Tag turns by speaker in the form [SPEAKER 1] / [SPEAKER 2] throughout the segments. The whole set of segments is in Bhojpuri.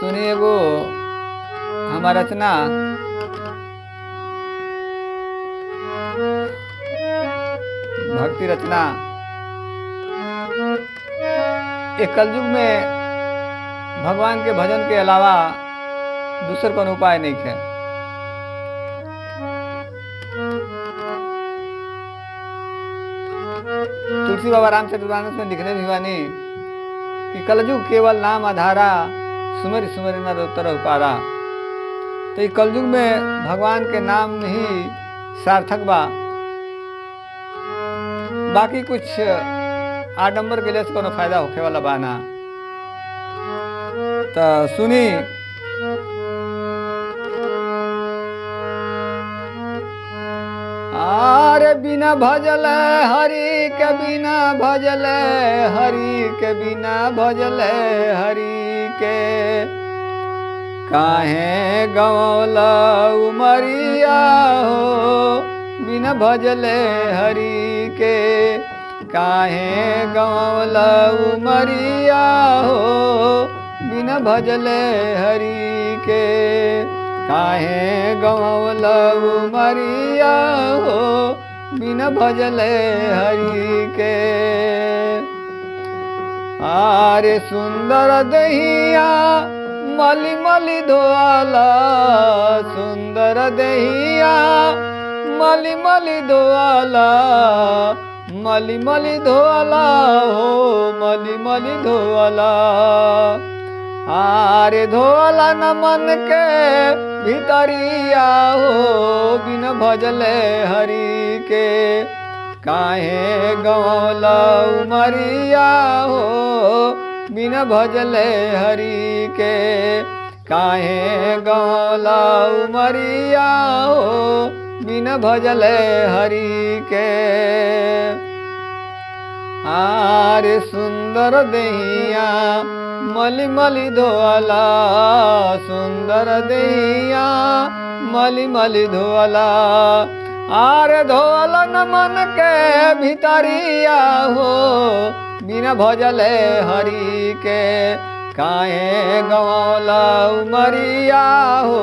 [SPEAKER 1] सुनिए वो हमारा रचना भक्ति रचना एक कलयुग में भगवान के भजन के अलावा दूसर कोनो उपाय नहीं है। तुलसी बाबा रामचरितमानस में लिखने भी बानी कि कलयुग केवल नाम आधारा, सुमर सुमर न तरह पारा। तो कलयुग में भगवान के नाम ही सार्थक बा, बाकी कुछ आडंबर के लिए कोनो फायदा होखे वाला बाना। तो सुनी आरे बिना भजल हरि के बिना भजल हरि के बिना भजल हरि के काहे गवला उमरिया हो। बिना भजल हरि के काहे गवला उमरिया हो। बिना भजल हरि के काहे गवला उमरिया हो। बिना भजल हरि के आरे सुंदर दहिया मली मली धोआला। सुंदर दहिया मली मली धोआला। मली मली धोआला हो। मली मली धोआला आरे धोआला न मन के भीतरिया हो। बिन भजले हरि के काहे गवला उमरिया हो। बिन भजले हरि के काहे गवला उमरिया हो। बिन भजले हरि के आरे सुंदर दहिया मली मली धोआला। सुंदर दहिया मली मली धोआला आरे धोआला न मन के भीतरिया हो। बिना भजले हरि के काहे गवला उमरिया हो।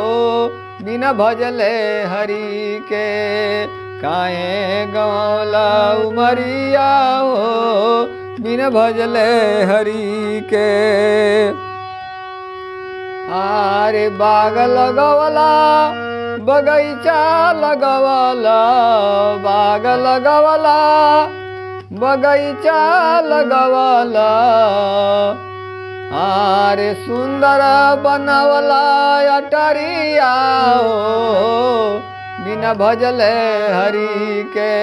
[SPEAKER 1] बिना भजले हरि के काहे गवला उमरिया हो। बिन भजले हरि के आरे बाग लगवला बगैचा लगवला। बाग लगवला बगैचा लगवला आरे सुंदर बनवला अटरिया हो। बिना भजले हरि के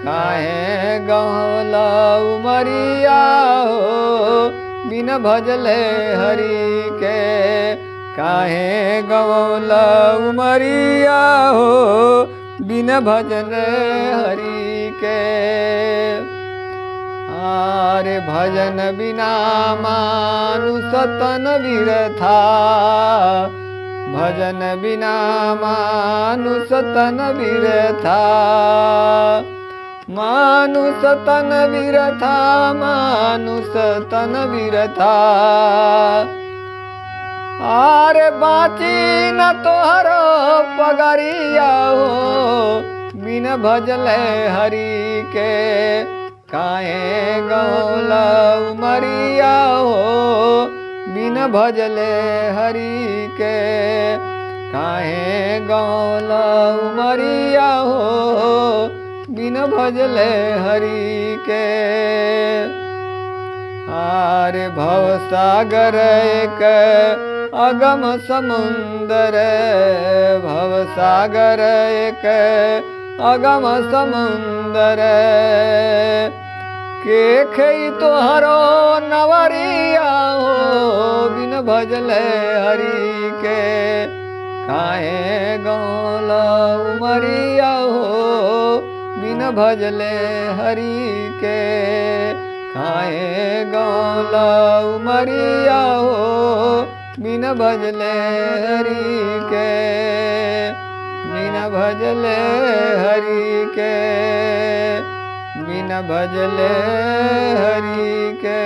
[SPEAKER 1] काहे गवला उमरिया हो। बिना भजले हरि के काहे गवला उमरिया हो। बिना भजले हरि के आरे भजन बिना मानुष तन बिरथा। भजन बिना मानुष तन बिरथा। मानुष तन बिरथा। मानुष तन बिरथा आरे बाची न तोहरो पगरिया हो। बिन भजले हरि के काहे गवला उमरिया हो। बिन भजले हरि के काहे गवला उमरिया हो। बिन भजले हरि के आरे भव सागर एक अगम समुंदर। भव सागर एक अगम समुंदर के खई तोहरो नवरिया हो। बिन भजले हरि के काहे गवला उमरिया हो। बिन भजले हरि के काहे गवला उमरिया हो। बिन भजले हरि के बिन भजले हरि के बिन भजले हरि के।